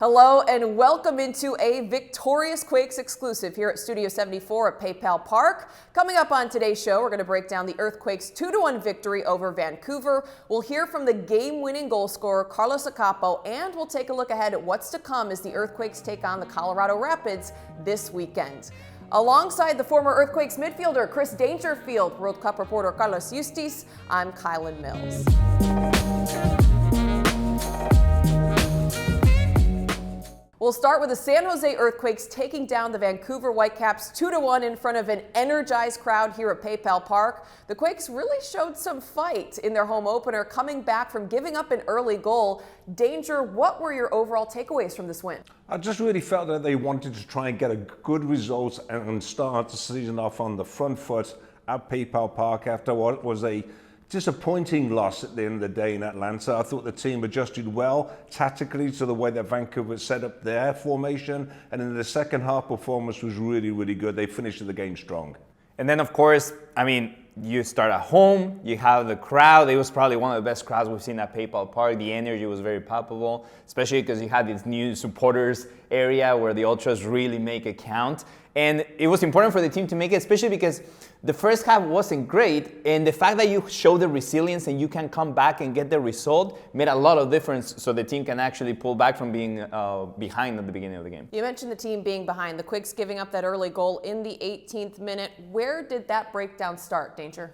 Hello and welcome into a victorious Quakes exclusive here at Studio 74 at PayPal Park. Coming up on today's show, we're going to break down the Earthquakes' 2-1 victory over Vancouver. We'll hear from the game-winning goal scorer Carlos Akapo, and we'll take a look ahead at what's to come as the Earthquakes take on the Colorado Rapids this weekend. Alongside the former Earthquakes midfielder Chris Dangerfield, World Cup reporter Carlos Yustis, I'm Kylen Mills. We'll start with the San Jose Earthquakes taking down the Vancouver Whitecaps 2-1 in front of an energized crowd here at PayPal Park. The Quakes really showed some fight in their home opener, coming back from giving up an early goal. Danger, what were your overall takeaways from this win? I just really felt that they wanted to try and get a good result and start the season off on the front foot at PayPal Park after what was a disappointing loss at the end of the day in Atlanta. I thought the team adjusted well tactically to the way that Vancouver set up their formation, and in the second half performance was really good. They finished the game strong. And then of course, you start at home, you have the crowd. It was probably one of the best crowds we've seen at PayPal Park. The energy was very palpable, especially because you had this new supporters area where the Ultras really make it count. And it was important for the team to make it, especially because the first half wasn't great, and the fact that you show the resilience and you can come back and get the result made a lot of difference, so the team can actually pull back from being behind at the beginning of the game. You mentioned the team being behind, the Quakes giving up that early goal in the 18th minute. Where did that breakdown start, Danger?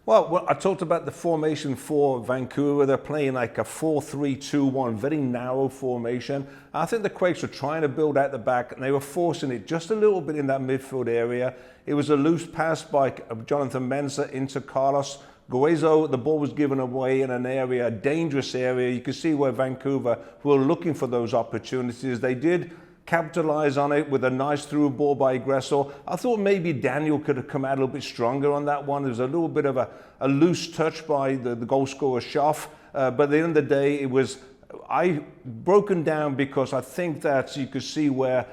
Well, I talked about the formation for Vancouver. They're playing like a 4-3-2-1, very narrow formation. I think the Quakes were trying to build out the back, and they were forcing it just a little bit in that midfield area. It was a loose pass by Jonathan Mensah into Carlos. Guezo, the ball was given away in an area, a dangerous area. You could see where Vancouver were looking for those opportunities. They did capitalize on it with a nice through ball by Gressel. I thought maybe Daniel could have come out a little bit stronger on that one. There was a little bit of a loose touch by the goal scorer Schaff, but at the end of the day, it was broken down because I think that you could see where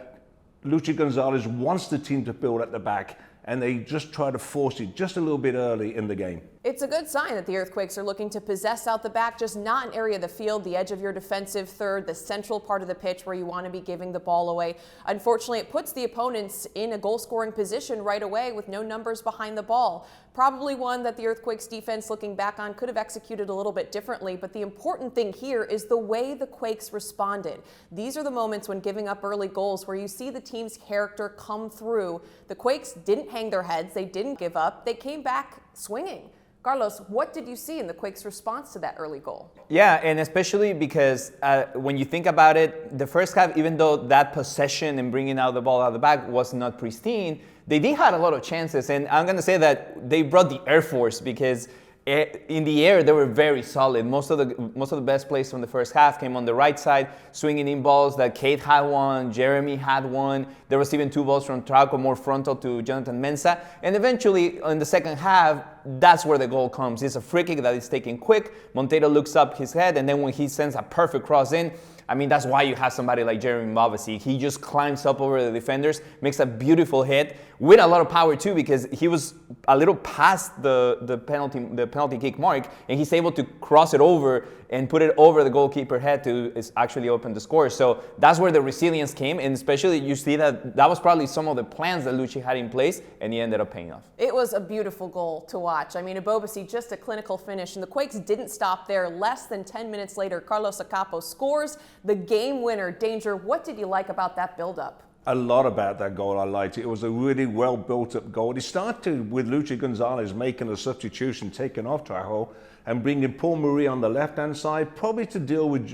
Luchi Gonzalez wants the team to build at the back, and they just try to force it just a little bit early in the game. It's a good sign that the Earthquakes are looking to possess out the back, just not an area of the field, the edge of your defensive third, the central part of the pitch where you want to be giving the ball away. Unfortunately, it puts the opponents in a goal-scoring position right away with no numbers behind the ball. Probably one that the Earthquakes defense, looking back on, could have executed a little bit differently, but the important thing here is the way the Quakes responded. These are the moments when giving up early goals where you see the team's character come through. The Quakes didn't hang their heads, they didn't give up, they came back swinging. Carlos, what did you see in the Quakes' response to that early goal? Yeah, and especially because when you think about it, the first half, even though that possession and bringing out the ball out of the back was not pristine, they did have a lot of chances. And I'm going to say that they brought the Air Force because in the air, they were very solid. Most of the best plays from the first half came on the right side, swinging in balls that Kate had one, Jeremy had one. There was even 2 balls from Trauco, more frontal to Jonathan Mensah. And eventually, in the second half, that's where the goal comes. It's a free kick that is taken quick. Montero looks up his head, and then when he sends a perfect cross in, that's why you have somebody like Jeremy Mbavasi. He just climbs up over the defenders, makes a beautiful hit with a lot of power too, because he was a little past the penalty kick mark, and he's able to cross it over and put it over the goalkeeper head to actually open the score. So that's where the resilience came, and especially you see that was probably some of the plans that Luchi had in place, and he ended up paying off. It was a beautiful goal to watch. Mbavasi, just a clinical finish, and the Quakes didn't stop there. Less than 10 minutes later, Carlos Akapo scores the game winner. Danger, what did you like about that build-up? A lot about that goal I liked. It was a really well built up goal. It started with Luchi Gonzalez making a substitution, taking off Trauco, and bringing Paul Marie on the left hand side, probably to deal with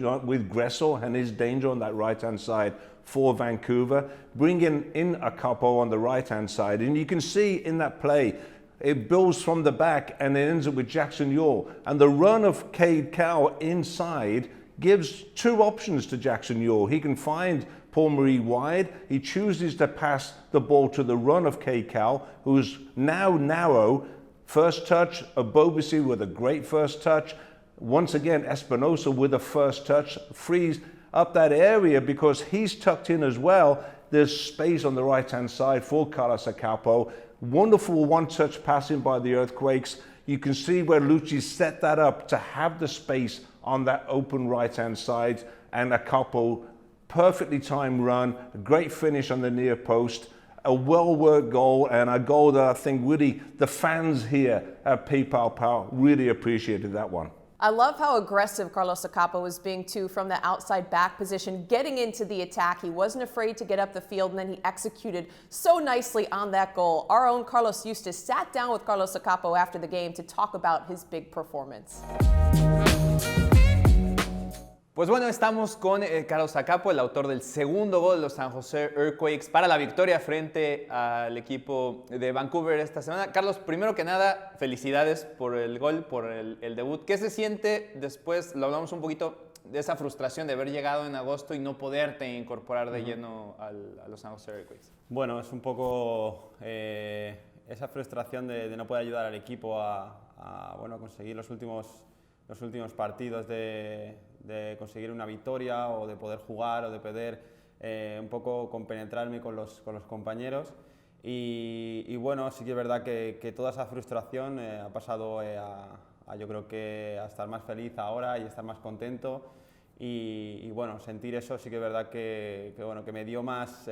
Gressel and his danger on that right hand side for Vancouver, bringing in Akapo on the right hand side. And you can see in that play, it builds from the back and it ends up with Jackson Ewell. And the run of Cade Cowell inside gives 2 options to Jackson Ewell. He can find Paul Marie wide. He chooses to pass the ball to the run of Cade Cowell, who's now narrow. First touch, Mbavasi with a great first touch. Once again, Espinosa with a first touch, frees up that area because he's tucked in as well. There's space on the right-hand side for Carlos Akapo. Wonderful one-touch passing by the Earthquakes. You can see where Luchi set that up to have the space on that open right-hand side, and Akapo perfectly timed run, a great finish on the near post, a well-worked goal, and a goal that I think really the fans here at PayPal really appreciated that one. I love how aggressive Carlos Akapo was being too from the outside back position, getting into the attack. He wasn't afraid to get up the field, and then he executed so nicely on that goal. Our own Carlos Yustis sat down with Carlos Akapo after the game to talk about his big performance. Pues bueno, estamos con Carlos Akapo, el autor del segundo gol de los San Jose Earthquakes para la victoria frente al equipo de Vancouver esta semana. Carlos, primero que nada, felicidades por el gol, por el debut. ¿Qué se siente después? Lo hablamos un poquito de esa frustración de haber llegado en agosto y no poderte incorporar de lleno a los San Jose Earthquakes. Bueno, es un poco esa frustración de no poder ayudar al equipo a conseguir los últimos partidos, de conseguir una victoria o de poder jugar o de poder un poco compenetrarme con los compañeros. Y bueno, sí que es verdad que toda esa frustración ha pasado yo creo que a estar más feliz ahora y estar más contento. Y bueno, sentir eso sí que es verdad que me dio más,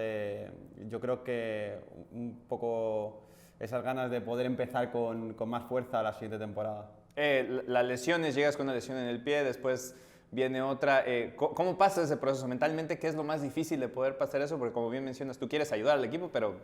yo creo que un poco esas ganas de poder empezar con más fuerza la siguiente temporada. Las lesiones, llegas con una lesión en el pie, después viene otra. ¿Cómo pasa ese proceso mentalmente? ¿Qué es lo más difícil de poder pasar eso? Porque como bien mencionas, tú quieres ayudar al equipo, pero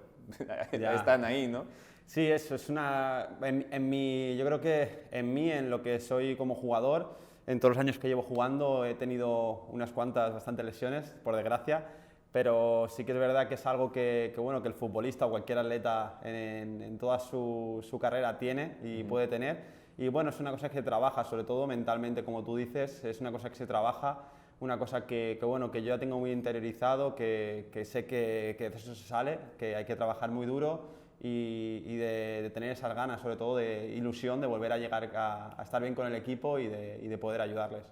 están ahí, ¿no? Sí, eso es yo creo que en lo que soy como jugador, en todos los años que llevo jugando he tenido unas cuantas, bastantes lesiones, por desgracia, pero sí que es verdad que es algo que el futbolista o cualquier atleta en toda su carrera tiene y puede tener. Y bueno, es una cosa que se trabaja, sobre todo mentalmente, como tú dices, es una cosa que se trabaja, una cosa que yo ya tengo muy interiorizado, que sé que de eso se sale, que hay que trabajar muy duro y de tener esas ganas, sobre todo de ilusión, de volver a llegar a estar bien con el equipo y de poder ayudarles.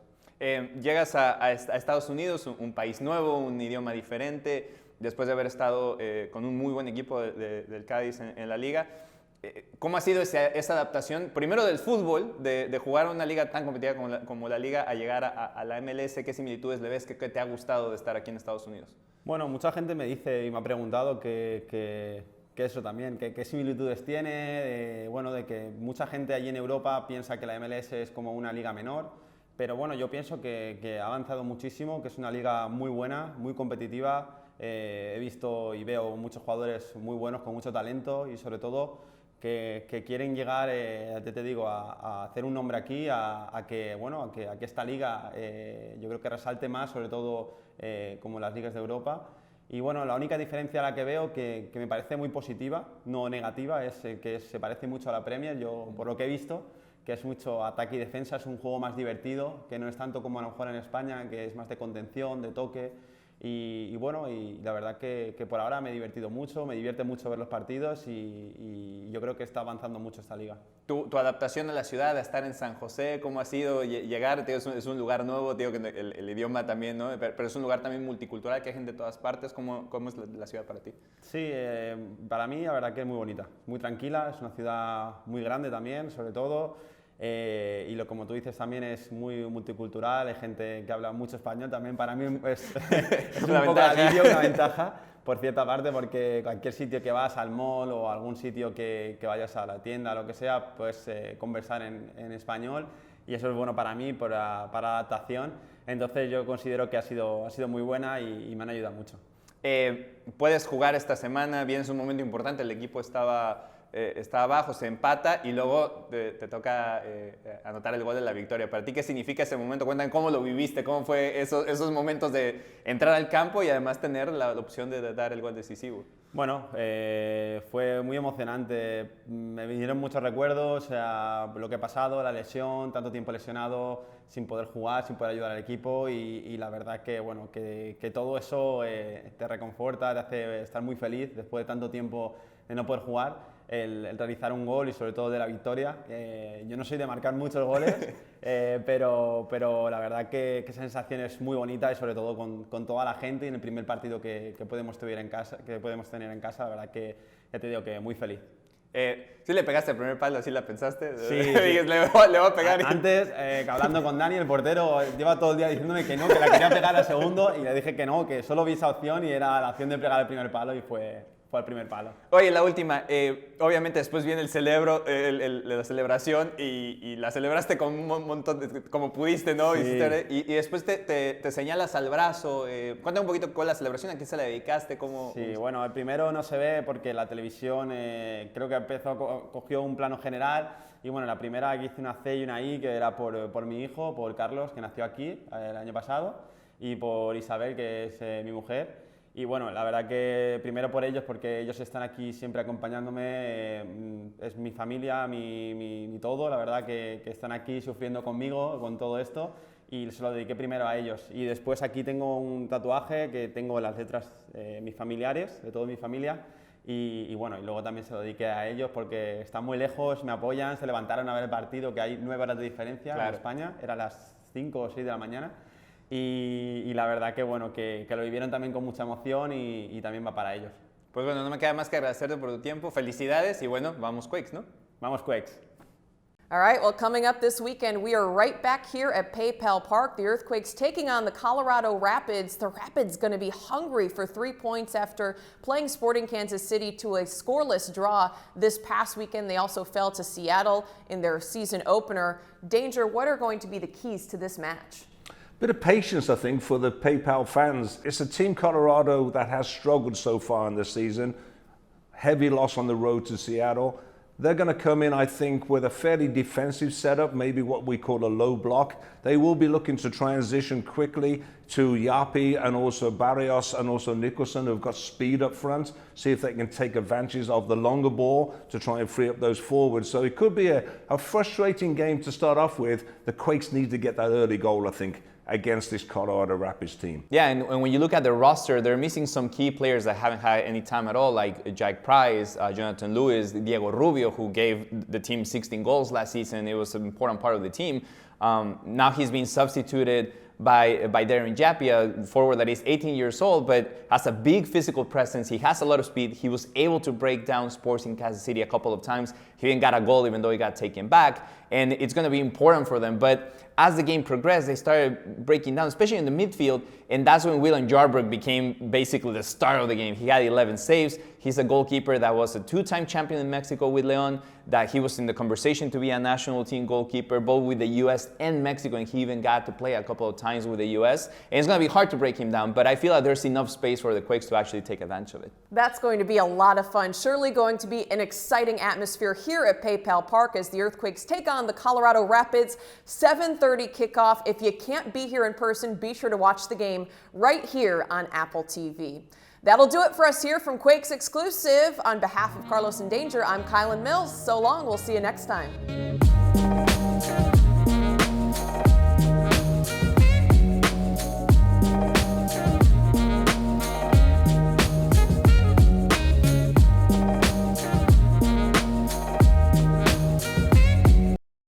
Llegas a Estados Unidos, un país nuevo, un idioma diferente, después de haber estado con un muy buen equipo del Cádiz en la liga. ¿Cómo ha sido esa adaptación, primero del fútbol, de jugar a una liga tan competitiva como la liga, a llegar a la MLS? ¿Qué similitudes le ves? ¿Qué te ha gustado de estar aquí en Estados Unidos? Bueno, mucha gente me dice y me ha preguntado que eso también, qué similitudes tiene, de que mucha gente allí en Europa piensa que la MLS es como una liga menor, pero bueno, yo pienso que ha avanzado muchísimo, que es una liga muy buena, muy competitiva. He visto y veo muchos jugadores muy buenos, con mucho talento y sobre todo que quieren llegar, te digo, a hacer un nombre aquí, a que esta liga yo creo que resalte más, sobre todo como las ligas de Europa. Y bueno, la única diferencia a la que veo que me parece muy positiva, no negativa, es que se parece mucho a la Premier. Yo, por lo que he visto, que es mucho ataque y defensa, es un juego más divertido, que no es tanto como a lo mejor en España, que es más de contención, de toque. Y la verdad que por ahora me he divertido mucho, me divierte mucho ver los partidos y yo creo que está avanzando mucho esta liga. Tu adaptación a la ciudad, a estar en San José, ¿cómo ha sido llegar? Es un lugar nuevo, que el idioma también, ¿no? Pero es un lugar también multicultural, que hay gente de todas partes. ¿Cómo es la ciudad para ti? Sí, para mí la verdad que es muy bonita, muy tranquila, es una ciudad muy grande también, sobre todo. Como tú dices, también es muy multicultural, hay gente que habla mucho español, también para mí es un poco de alivio, una ventaja, por cierta parte, porque cualquier sitio que vas, al mall o algún sitio que vayas a la tienda, lo que sea, puedes conversar en español y eso es bueno para mí, para adaptación. Entonces yo considero que ha sido muy buena y me han ayudado mucho. Puedes jugar esta semana, vienes un momento importante, el equipo está abajo, se empata y luego te toca anotar el gol de la victoria. ¿Para ti qué significa ese momento? Cuéntame cómo lo viviste, cómo fue esos momentos de entrar al campo y además tener la opción de dar el gol decisivo. Bueno, fue muy emocionante, me vinieron muchos recuerdos, lo que he pasado, la lesión, tanto tiempo lesionado, sin poder jugar, sin poder ayudar al equipo y la verdad que todo eso te reconforta, te hace estar muy feliz después de tanto tiempo de no poder jugar. El realizar un gol y sobre todo de la victoria. Yo no soy de marcar muchos goles, pero la verdad que esa sensación es muy bonita y sobre todo con toda la gente y en el primer partido que podemos tener en casa, la verdad que ya te digo que muy feliz. ¿Sí le pegaste el primer palo? ¿Sí la pensaste? Sí. Dices, le voy a pegar. Antes, hablando con Dani, el portero, lleva todo el día diciéndome que no, que la quería pegar al segundo y le dije que no, que solo vi esa opción y era la opción de pegar el primer palo y fue el primer palo. Oye, la última. Obviamente después viene la celebración y la celebraste con un montón, como pudiste, ¿no? Sí. Y después te señalas al brazo. Cuéntame un poquito con la celebración, ¿a qué se la dedicaste? Sí, bueno, el primero no se ve porque la televisión creo que cogió un plano general y bueno, la primera que hice una C y una I que era por mi hijo, por Carlos, que nació aquí el año pasado, y por Isabel, que es mi mujer. Y bueno, la verdad que primero por ellos, porque ellos están aquí siempre acompañándome, es mi familia, mi todo, la verdad que están aquí sufriendo conmigo con todo esto y se lo dediqué primero a ellos. Y después aquí tengo un tatuaje que tengo las letras mis familiares, de toda mi familia, y bueno, y luego también se lo dediqué a ellos porque están muy lejos, me apoyan, se levantaron a ver el partido, que hay 9 horas de diferencia en España, eran las 5 o 6 de la mañana. Y la verdad que bueno, que lo vivieron también con mucha emoción y también va para ellos. Pues bueno, no me queda más que agradecerte por tu tiempo, felicidades y bueno, vamos Quakes, ¿no? Vamos Quakes. All right, well, coming up this weekend, we are right back here at PayPal Park. The Earthquakes taking on the Colorado Rapids. The Rapids going to be hungry for 3 points after playing Sporting Kansas City to a scoreless draw this past weekend. They also fell to Seattle in their season opener. Danger, what are going to be the keys to this match? Bit of patience, I think, for the PayPal fans. It's a team, Colorado, that has struggled so far in this season. Heavy loss on the road to Seattle. They're going to come in, I think, with a fairly defensive setup, maybe what we call a low block. They will be looking to transition quickly to Yapi and also Barrios and also Nicholson, who've got speed up front, see if they can take advantage of the longer ball to try and free up those forwards. So it could be a frustrating game to start off with. The Quakes need to get that early goal, I think, against this Colorado Rapids team. Yeah, and when you look at the roster, they're missing some key players that haven't had any time at all, like Jack Price, Jonathan Lewis, Diego Rubio, who gave the team 16 goals last season. It was an important part of the team. Now he's being substituted by Darren Japia, forward that is 18 years old, but has a big physical presence. He has a lot of speed. He was able to break down Sporting Kansas City a couple of times. He even got a goal, even though he got taken back. And it's going to be important for them. But as the game progressed, they started breaking down, especially in the midfield. And that's when William Jarberg became basically the star of the game. He had 11 saves. He's a goalkeeper that was a 2-time champion in Mexico with León, that he was in the conversation to be a national team goalkeeper, both with the U.S. and Mexico, and he even got to play a couple of times with the U.S. And it's going to be hard to break him down, but I feel like there's enough space for the Quakes to actually take advantage of it. That's going to be a lot of fun. Surely going to be an exciting atmosphere here at PayPal Park as the Earthquakes take on the Colorado Rapids. 7:30 kickoff. If you can't be here in person, be sure to watch the game right here on Apple TV. That'll do it for us here from Quakes Exclusive. On behalf of Carlos and Danger, I'm Kylen Mills. So long. We'll see you next time.